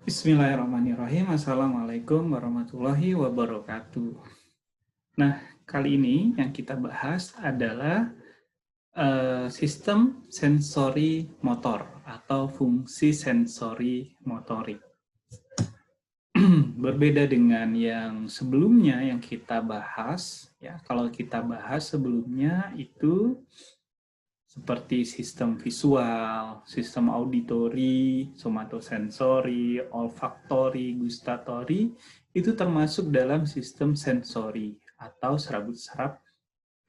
Bismillahirrahmanirrahim. Assalamualaikum warahmatullahi wabarakatuh. Nah, kali ini yang kita bahas adalah sistem sensori motor atau fungsi sensori motorik. Berbeda dengan yang sebelumnya yang kita bahas, ya. Kalau kita bahas sebelumnya itu seperti sistem visual, sistem auditori, somatosensori, olfaktori, gustatori, itu termasuk dalam sistem sensori atau serabut-serap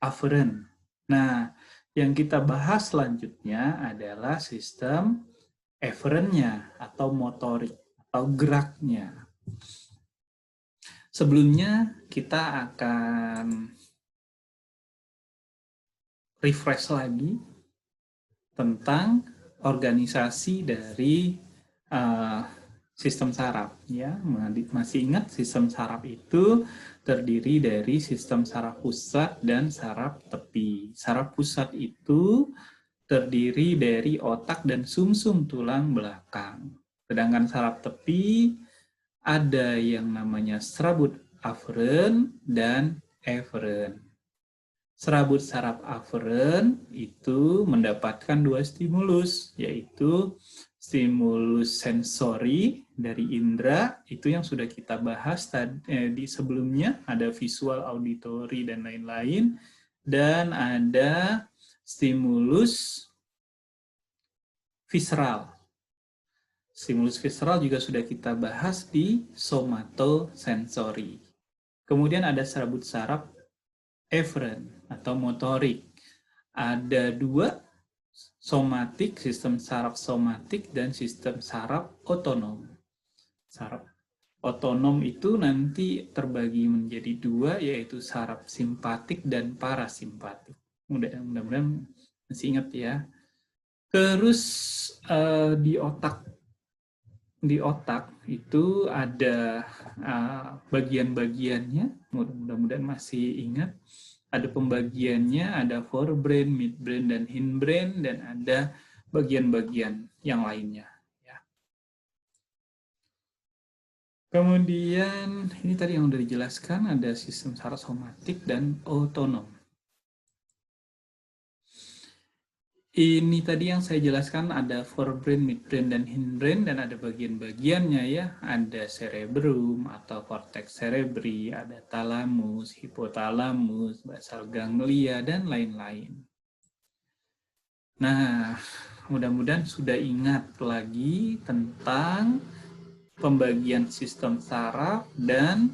aferen. Nah, yang kita bahas selanjutnya adalah sistem eferennya atau motorik atau geraknya. Sebelumnya kita akan refresh lagi tentang organisasi dari sistem saraf. Ya, masih ingat sistem saraf itu terdiri dari sistem saraf pusat dan saraf tepi. Saraf pusat itu terdiri dari otak dan sumsum tulang belakang. Sedangkan saraf tepi ada yang namanya serabut aferen dan eferen. Serabut saraf aferen itu mendapatkan dua stimulus, yaitu stimulus sensori dari indera, itu yang sudah kita bahas di sebelumnya, ada visual, auditori, dan lain-lain, dan ada stimulus visceral. Stimulus visceral juga sudah kita bahas di somatosensori. Kemudian ada serabut saraf eferen atau motorik. Ada dua, somatik, sistem saraf somatik, dan sistem saraf otonom. Saraf otonom itu nanti terbagi menjadi dua, yaitu saraf simpatik dan parasimpatik. Mudah-mudahan masih ingat ya. Terus di otak itu ada bagian-bagiannya, mudah-mudahan masih ingat. Ada pembagiannya, ada forebrain, midbrain, dan hindbrain, dan ada bagian-bagian yang lainnya. Ya. Kemudian, ini tadi yang sudah dijelaskan, ada sistem saraf somatik dan otonom. Ini tadi yang saya jelaskan, ada forebrain, midbrain, dan hindbrain, dan ada bagian-bagiannya ya. Ada cerebrum atau cortex cerebri, ada thalamus, hipotalamus, basal ganglia, dan lain-lain. Nah, mudah-mudahan sudah ingat lagi tentang pembagian sistem saraf dan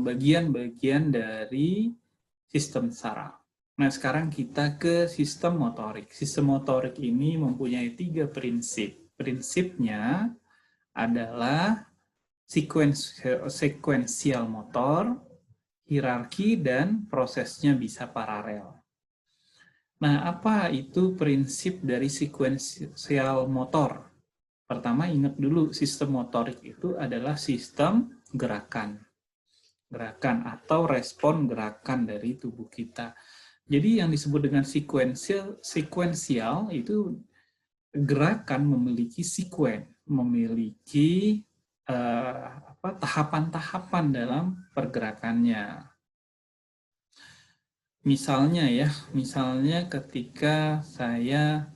bagian-bagian dari sistem saraf. Nah, sekarang kita ke sistem motorik. Sistem motorik ini mempunyai 3 prinsip. Prinsipnya adalah sekuensial motor, hierarki, dan prosesnya bisa paralel. Nah, apa itu prinsip dari sekuensial motor? Pertama, ingat dulu, sistem motorik itu adalah sistem gerakan. Gerakan atau respon gerakan dari tubuh kita. Jadi yang disebut dengan sekuensial itu gerakan memiliki memiliki tahapan-tahapan dalam pergerakannya. Misalnya ketika saya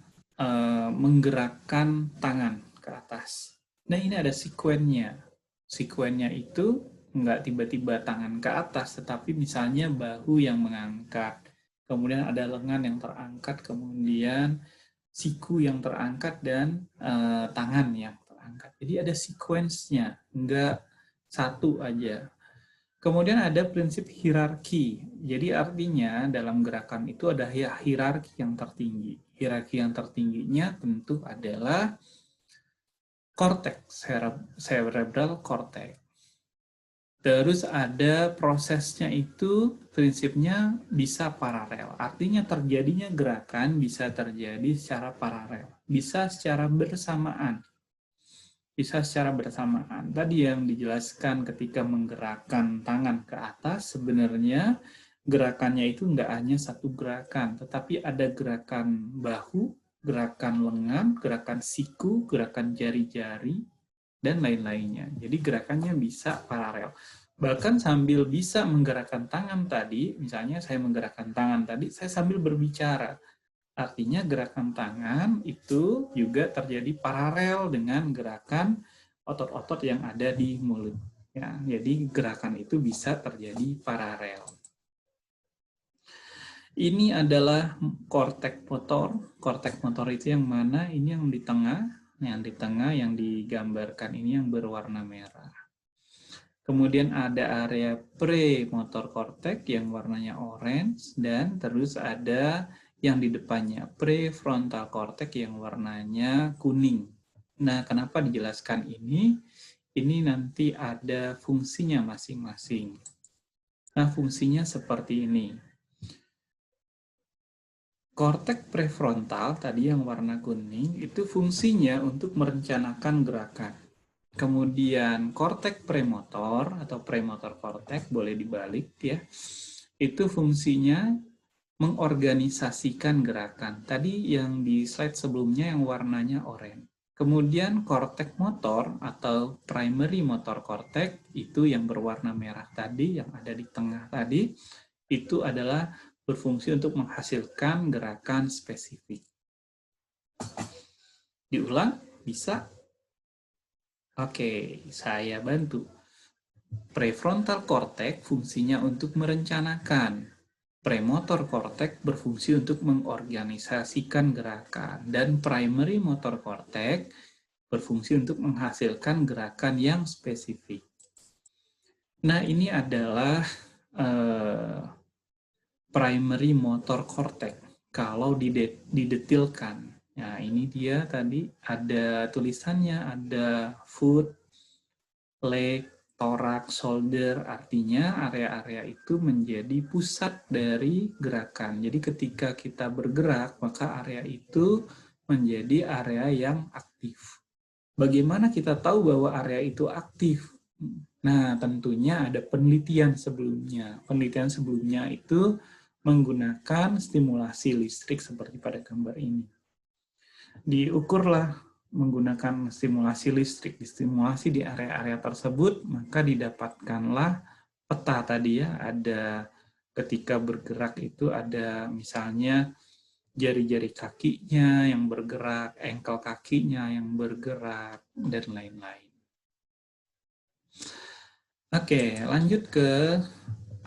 menggerakkan tangan ke atas. Nah, ini ada sekuennya. Sekuennya itu nggak tiba-tiba tangan ke atas, tetapi misalnya bahu yang mengangkat, kemudian ada lengan yang terangkat, kemudian siku yang terangkat, dan tangan yang terangkat. Jadi ada sekuensnya, nggak satu aja. Kemudian ada prinsip hierarki. Jadi artinya dalam gerakan itu ada hierarki yang tertinggi. Hierarki yang tertingginya tentu adalah korteks, cerebral cortex. Terus ada prosesnya itu prinsipnya bisa paralel. Artinya terjadinya gerakan bisa terjadi secara paralel. Bisa secara bersamaan. Bisa secara bersamaan. Tadi yang dijelaskan ketika menggerakkan tangan ke atas, sebenarnya gerakannya itu nggak hanya satu gerakan, tetapi ada gerakan bahu, gerakan lengan, gerakan siku, gerakan jari-jari, dan lain-lainnya. Jadi gerakannya bisa paralel. Bahkan sambil bisa menggerakkan tangan tadi, misalnya saya menggerakkan tangan tadi, saya sambil berbicara. Artinya gerakan tangan itu juga terjadi paralel dengan gerakan otot-otot yang ada di mulut. Ya, jadi gerakan itu bisa terjadi paralel. Ini adalah korteks motor. Korteks motor itu yang mana? Ini yang di tengah. Yang di tengah yang digambarkan ini yang berwarna merah. Kemudian ada area premotor korteks yang warnanya orange. Dan terus ada yang di depannya prefrontal korteks yang warnanya kuning. Nah, kenapa dijelaskan ini? Ini nanti ada fungsinya masing-masing. Nah, fungsinya seperti ini. Korteks prefrontal tadi yang warna kuning itu fungsinya untuk merencanakan gerakan. Kemudian korteks premotor atau premotor korteks boleh dibalik ya. Itu fungsinya mengorganisasikan gerakan. Tadi yang di slide sebelumnya yang warnanya oranye. Kemudian korteks motor atau primary motor cortex itu yang berwarna merah tadi yang ada di tengah tadi itu adalah berfungsi untuk menghasilkan gerakan spesifik. Diulang? Bisa? Oke, saya bantu. Prefrontal cortex fungsinya untuk merencanakan. Premotor cortex berfungsi untuk mengorganisasikan gerakan. Dan primary motor cortex berfungsi untuk menghasilkan gerakan yang spesifik. Nah, ini adalah primary motor cortex kalau didetilkan. Nah, ini dia tadi ada tulisannya, ada foot, leg, thorax, shoulder, artinya area-area itu menjadi pusat dari gerakan. Jadi ketika kita bergerak, maka area itu menjadi area yang aktif. Bagaimana kita tahu bahwa area itu aktif? Nah, tentunya ada penelitian sebelumnya. Penelitian sebelumnya itu menggunakan stimulasi listrik seperti pada gambar ini. Diukurlah menggunakan stimulasi listrik, distimulasi di area-area tersebut, maka didapatkanlah peta tadi ya, ada ketika bergerak itu ada misalnya jari-jari kakinya yang bergerak, engkel kakinya yang bergerak, dan lain-lain. Oke, lanjut ke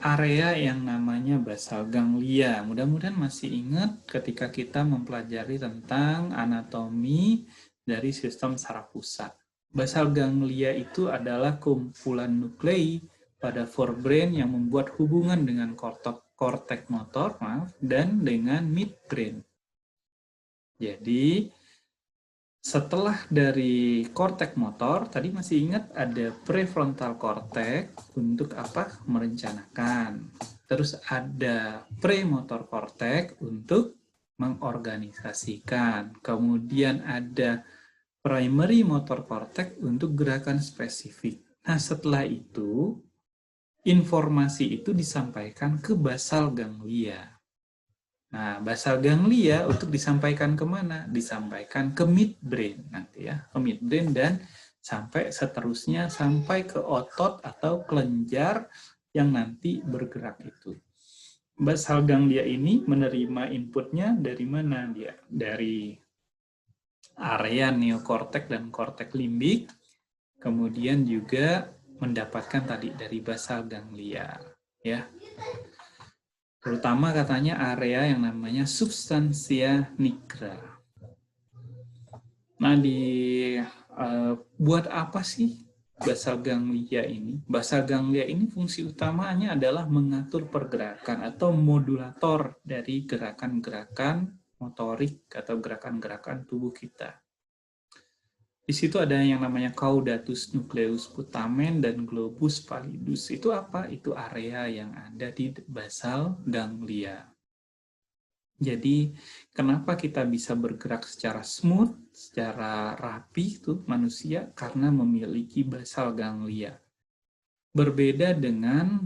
area yang namanya basal ganglia. Mudah-mudahan masih ingat ketika kita mempelajari tentang anatomi dari sistem saraf pusat. Basal ganglia itu adalah kumpulan nuklei pada forebrain yang membuat hubungan dengan korteks motor, dan dengan midbrain. Jadi, setelah dari korteks motor, tadi masih ingat ada prefrontal cortex untuk apa? Merencanakan. Terus ada premotor cortex untuk mengorganisasikan. Kemudian ada primary motor cortex untuk gerakan spesifik. Nah, setelah itu, informasi itu disampaikan ke basal ganglia. Nah, basal ganglia untuk disampaikan kemana? Disampaikan ke midbrain nanti ya, ke midbrain dan sampai seterusnya sampai ke otot atau kelenjar yang nanti bergerak itu. Basal ganglia ini menerima inputnya dari mana dia? Dari area neokorteks dan korteks limbik, kemudian juga mendapatkan tadi dari basal ganglia, ya. Terutama katanya area yang namanya substansia nigra. Nah, buat apa sih basal ganglia ini? Basal ganglia ini fungsi utamanya adalah mengatur pergerakan atau modulator dari gerakan-gerakan motorik atau gerakan-gerakan tubuh kita. Di situ ada yang namanya caudatus nucleus putamen dan globus pallidus. Itu apa? Itu area yang ada di basal ganglia. Jadi, kenapa kita bisa bergerak secara smooth, secara rapi itu manusia? Karena memiliki basal ganglia. Berbeda dengan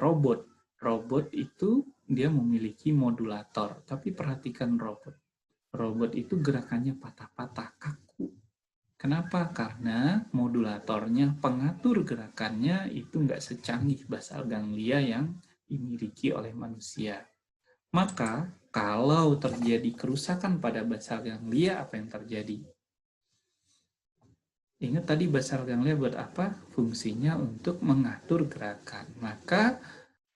robot. Robot itu dia memiliki modulator. Tapi perhatikan robot. Robot itu gerakannya patah-patah, kaku. Kenapa? Karena modulatornya, pengatur gerakannya itu nggak secanggih basal ganglia yang dimiliki oleh manusia. Maka, kalau terjadi kerusakan pada basal ganglia, apa yang terjadi? Ingat tadi basal ganglia buat apa? Fungsinya untuk mengatur gerakan. Maka,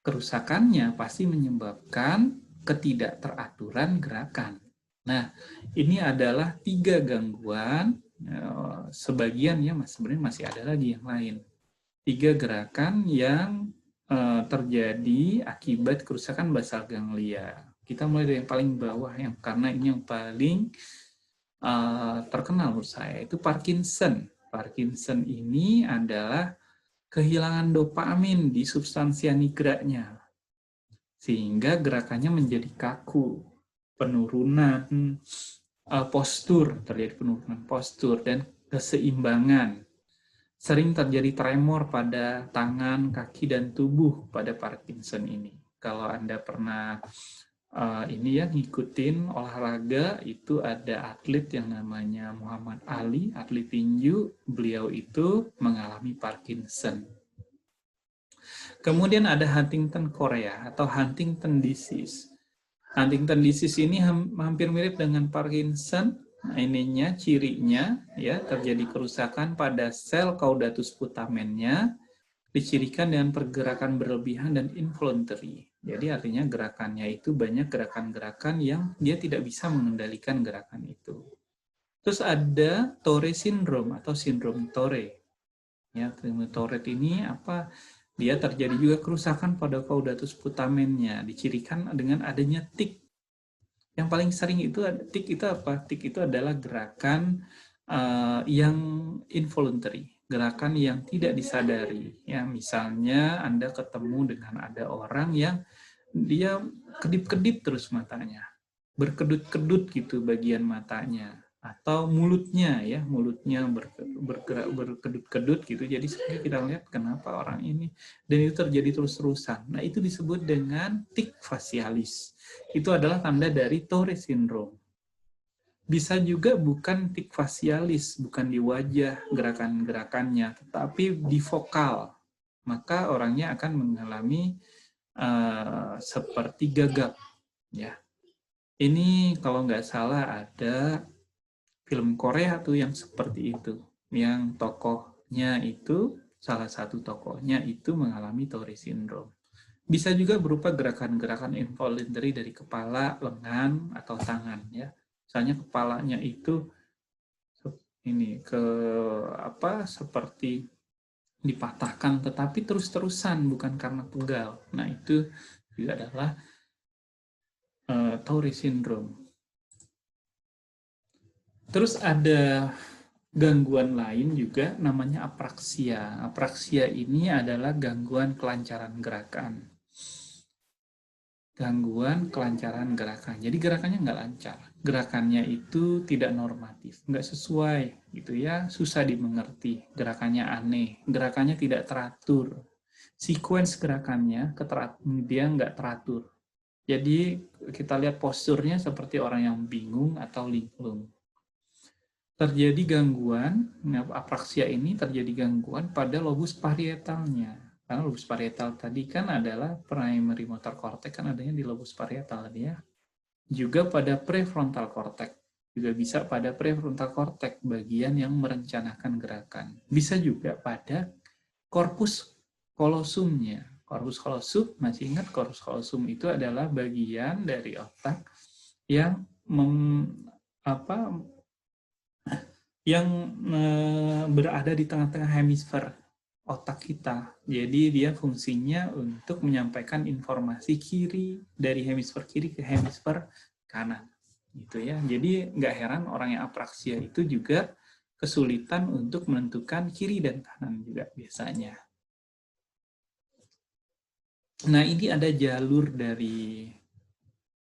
kerusakannya pasti menyebabkan ketidakteraturan gerakan. Nah, ini adalah 3 gangguan, sebagian ya, sebenarnya masih ada lagi yang lain. 3 gerakan yang terjadi akibat kerusakan basal ganglia. Kita mulai dari yang paling bawah, karena ini yang paling terkenal menurut saya, itu Parkinson. Parkinson ini adalah kehilangan dopamin di substansia nigranya, sehingga gerakannya menjadi kaku, penurunan postur, terjadi penurunan postur dan keseimbangan. Sering terjadi tremor pada tangan, kaki, dan tubuh pada Parkinson ini. Kalau Anda pernah ngikutin olahraga, itu ada atlet yang namanya Muhammad Ali, atlet tinju. Beliau itu mengalami Parkinson. Kemudian ada Huntington chorea atau Huntington disease. Huntington disease ini hampir mirip dengan Parkinson. Nah, ininya cirinya ya, terjadi kerusakan pada sel caudatus putamennya, dicirikan dengan pergerakan berlebihan dan involuntary. Jadi artinya gerakannya itu banyak gerakan-gerakan yang dia tidak bisa mengendalikan gerakan itu. Terus ada Tourette syndrome atau sindrom Tourette. Ya, Tourette ini apa? Dia terjadi juga kerusakan pada caudatus putamennya, dicirikan dengan adanya tic. Yang paling sering itu tic itu apa? Tic itu adalah gerakan yang involuntary, gerakan yang tidak disadari. Ya, misalnya Anda ketemu dengan ada orang yang dia kedip-kedip terus matanya, berkedut-kedut gitu bagian matanya, atau mulutnya ya, mulutnya bergerak berkedut-kedut gitu. Jadi kita lihat kenapa orang ini, dan itu terjadi terus-terusan. Nah, itu disebut dengan tic facialis. Itu adalah tanda dari Tourette syndrome. Bisa juga bukan tic facialis, bukan di wajah gerakan-gerakannya, tetapi di vokal. Maka orangnya akan mengalami seperti gagap. Ya, ini kalau nggak salah ada film Korea tuh yang seperti itu, yang tokohnya itu, salah satu tokohnya itu mengalami Tourette syndrome. Bisa juga berupa gerakan-gerakan involuntary dari kepala, lengan, atau tangan ya. Misalnya kepalanya itu ini seperti dipatahkan tetapi terus-terusan, bukan karena pegal. Nah, itu juga adalah Tourette syndrome. Terus ada gangguan lain juga namanya apraksia. Apraksia ini adalah gangguan kelancaran gerakan. Gangguan kelancaran gerakan. Jadi gerakannya nggak lancar. Gerakannya itu tidak normatif, nggak sesuai gitu ya, susah dimengerti. Gerakannya aneh, gerakannya tidak teratur. Sequence gerakannya dia nggak teratur. Jadi kita lihat posturnya seperti orang yang bingung atau linglung. Terjadi gangguan, apraksia ini terjadi gangguan pada lobus parietalnya. Karena lobus parietal tadi kan adalah primary motor cortex, kan adanya di lobus parietal ya. Juga pada prefrontal cortex. Juga bisa pada prefrontal cortex, bagian yang merencanakan gerakan. Bisa juga pada corpus callosumnya. Corpus callosum, masih ingat corpus callosum itu adalah bagian dari otak yang berada di tengah-tengah hemisfer otak kita. Jadi dia fungsinya untuk menyampaikan informasi kiri dari hemisfer kiri ke hemisfer kanan. Gitu ya. Jadi nggak heran orang yang apraksia itu juga kesulitan untuk menentukan kiri dan kanan juga biasanya. Nah, ini ada jalur dari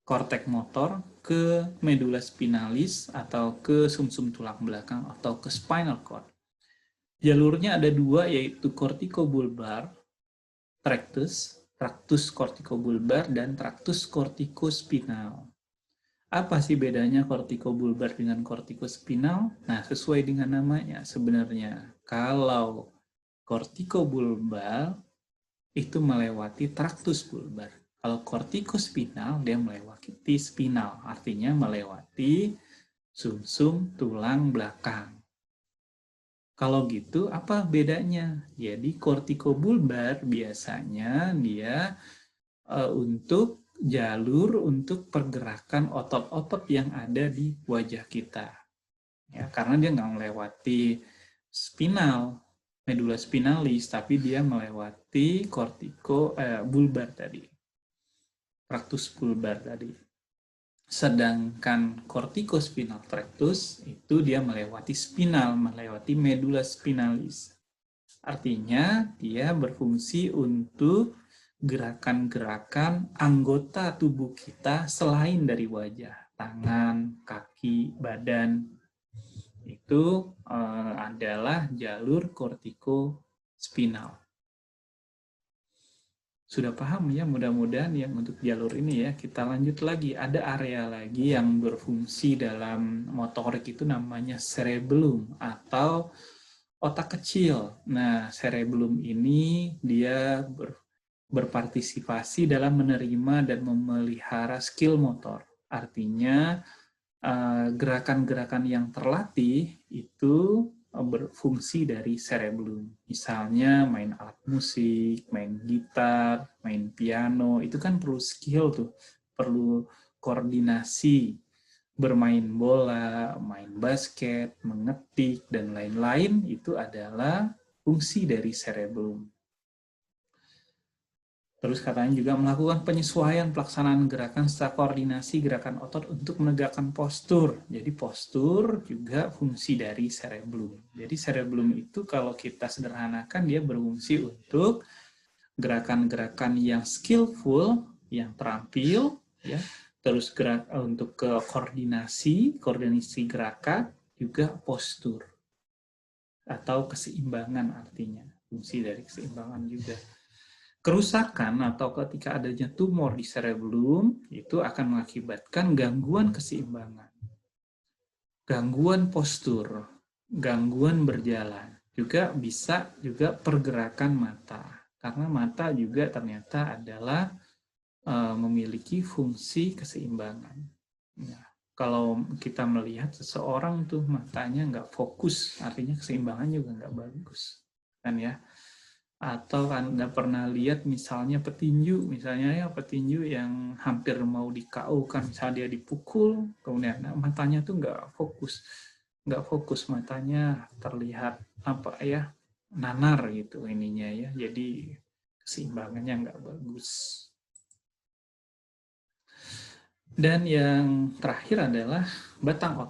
kortek motor ke medula spinalis atau ke sumsum tulang belakang atau ke spinal cord. Jalurnya ada 2, yaitu corticobulbar tractus corticobulbar, dan tractus corticospinal. Apa sih bedanya kortikobulbar dengan kortikospinal? Nah, sesuai dengan namanya sebenarnya. Kalau kortikobulbar itu melewati traktus bulbar. Kalau kortikospinal, dia melewati spinal, artinya melewati sumsum tulang belakang. Kalau gitu, apa bedanya? Jadi kortikobulbar biasanya dia untuk jalur untuk pergerakan otot-otot yang ada di wajah kita. Ya, karena dia nggak melewati spinal, medula spinalis, tapi dia melewati bulbar tadi, traktus bulbar tadi. Sedangkan corticospinal tractus itu dia melewati spinal, melewati medula spinalis. Artinya dia berfungsi untuk gerakan-gerakan anggota tubuh kita selain dari wajah, tangan, kaki, badan. Itu adalah jalur kortikospinal. Sudah paham ya, mudah-mudahan yang untuk jalur ini ya. Kita lanjut lagi, ada area lagi yang berfungsi dalam motorik itu namanya cerebellum atau otak kecil. Nah, cerebellum ini dia berpartisipasi dalam menerima dan memelihara skill motor. Artinya gerakan-gerakan yang terlatih itu berfungsi dari cerebellum. Misalnya main alat musik, main gitar, main piano, itu kan perlu skill tuh, perlu koordinasi, bermain bola, main basket, mengetik, dan lain-lain, itu adalah fungsi dari cerebellum. Terus katanya juga melakukan penyesuaian pelaksanaan gerakan secara koordinasi gerakan otot untuk menegakkan postur. Jadi postur juga fungsi dari cerebellum. Jadi cerebellum itu kalau kita sederhanakan dia berfungsi untuk gerakan-gerakan yang skillful, yang terampil, ya. Terus untuk ke koordinasi gerakan, juga postur atau keseimbangan artinya. Fungsi dari keseimbangan juga. Kerusakan atau ketika adanya tumor di cerebellum itu akan mengakibatkan gangguan keseimbangan, gangguan postur, gangguan berjalan, juga bisa juga pergerakan mata. Karena mata juga ternyata adalah memiliki fungsi keseimbangan. Ya, kalau kita melihat seseorang tuh matanya nggak fokus, artinya keseimbangan juga nggak bagus, kan ya. Atau Anda pernah lihat misalnya petinju, misalnya ya petinju yang hampir mau di-KO kan, misalnya dia dipukul, kemudian matanya tuh nggak fokus matanya, terlihat apa ya, nanar gitu ininya ya, jadi keseimbangannya nggak bagus. Dan yang terakhir adalah batang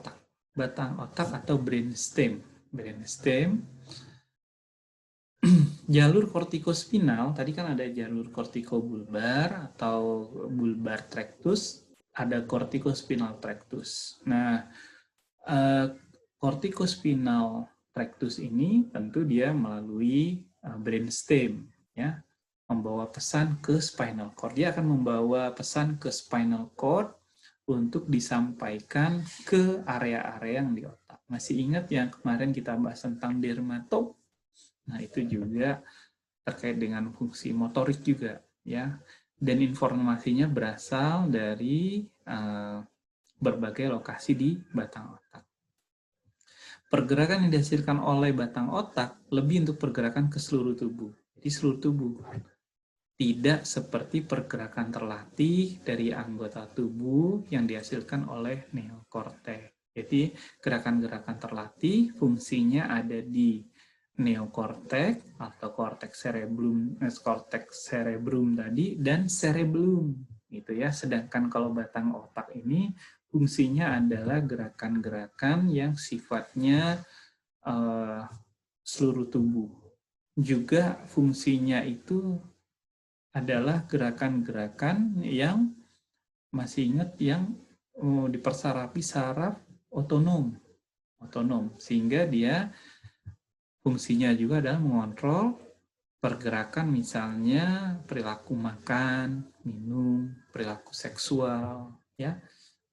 otak atau brainstem. Brainstem jalur kortikospinal, tadi kan ada jalur kortikobulbar atau bulbar tractus, ada kortikospinal tractus. Nah, kortikospinal tractus ini tentu dia melalui brainstem, ya, membawa pesan ke spinal cord. Dia akan membawa pesan ke spinal cord untuk disampaikan ke area-area yang di otak. Masih ingat yang kemarin kita bahas tentang dermatop? Nah, itu juga terkait dengan fungsi motorik juga, ya. Dan informasinya berasal dari berbagai lokasi di batang otak. Pergerakan yang dihasilkan oleh batang otak lebih untuk pergerakan ke seluruh tubuh. Jadi seluruh tubuh. Tidak seperti pergerakan terlatih dari anggota tubuh yang dihasilkan oleh neokorteks. Jadi gerakan-gerakan terlatih fungsinya ada di neokorteks atau korteks cerebrum tadi dan cerebellum gitu ya. Sedangkan kalau batang otak ini fungsinya adalah gerakan-gerakan yang sifatnya seluruh tubuh. Juga fungsinya itu adalah gerakan-gerakan yang masih ingat yang dipersarapi saraf otonom, sehingga dia fungsinya juga adalah mengontrol pergerakan, misalnya perilaku makan, minum, perilaku seksual, ya,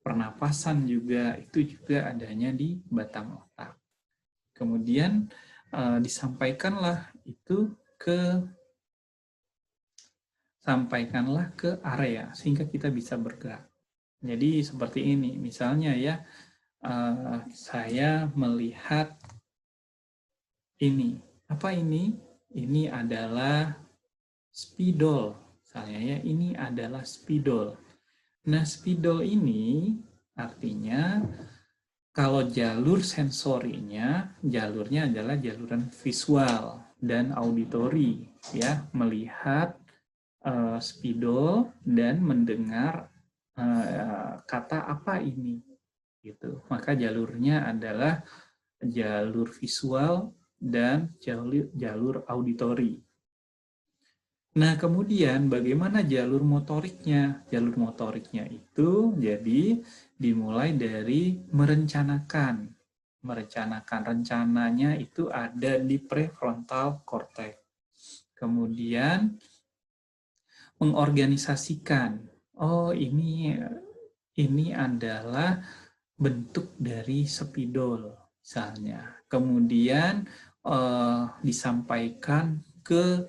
pernapasan juga, itu juga adanya di batang otak. Kemudian disampaikanlah itu sampaikanlah ke area sehingga kita bisa bergerak. Jadi seperti ini, misalnya ya, saya melihat ini. Apa ini? Ini adalah spidol. Misalnya ya, ini adalah spidol. Nah, spidol ini artinya kalau jalur sensorinya, jalurnya adalah jaluran visual dan auditori, ya, melihat spidol dan mendengar kata apa ini, gitu. Maka jalurnya adalah jalur visual dan jalur auditori. Nah, kemudian bagaimana jalur motoriknya? Jalur motoriknya itu jadi dimulai dari merencanakan. Merencanakan, rencananya itu ada di prefrontal cortex. Kemudian mengorganisasikan. Oh, ini adalah bentuk dari spidol misalnya. Kemudian disampaikan ke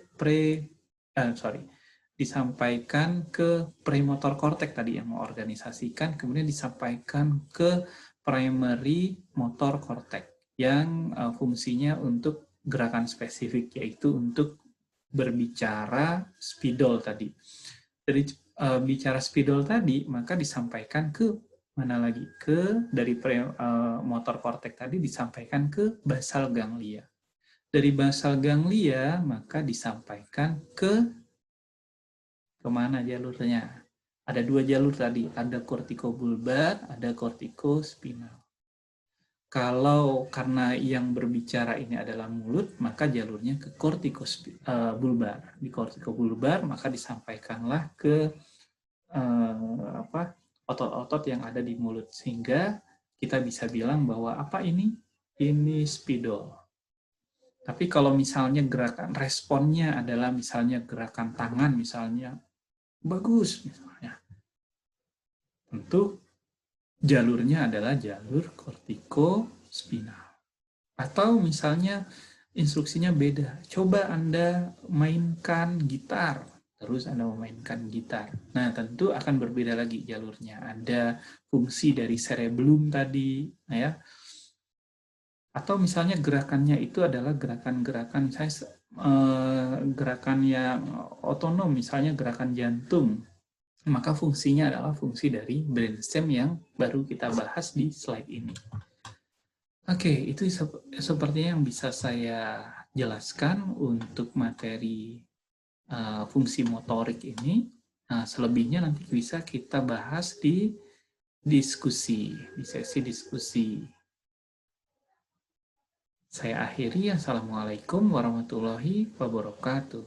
disampaikan ke premotor cortex tadi yang mengorganisasikan, kemudian disampaikan ke primary motor cortex yang fungsinya untuk gerakan spesifik, yaitu untuk berbicara spidol tadi. Dari bicara spidol tadi, maka disampaikan ke mana lagi? Dari motor korteks tadi disampaikan ke basal ganglia. Dari basal ganglia, maka disampaikan kemana jalurnya? Ada dua jalur tadi, ada kortikobulbar, ada kortikospinal. Kalau karena yang berbicara ini adalah mulut, maka jalurnya ke kortikobulbar. Di kortikobulbar, maka disampaikanlah ke otot-otot yang ada di mulut, sehingga kita bisa bilang bahwa apa ini? Ini spidol. Tapi kalau misalnya gerakan responnya adalah misalnya gerakan tangan, misalnya bagus, misalnya, tentu jalurnya adalah jalur kortikospinal. Atau misalnya instruksinya beda. Coba Anda mainkan gitar, terus Anda memainkan gitar. Nah, tentu akan berbeda lagi jalurnya. Ada fungsi dari cerebellum tadi, ya. Atau misalnya gerakannya itu adalah gerakan-gerakan gerakan yang otonom, misalnya gerakan jantung. Maka fungsinya adalah fungsi dari brainstem yang baru kita bahas di slide ini. Oke, itu sepertinya yang bisa saya jelaskan untuk materi fungsi motorik ini. Nah, selebihnya nanti bisa kita bahas di diskusi, di sesi diskusi. Saya akhiri. Assalamualaikum warahmatullahi wabarakatuh.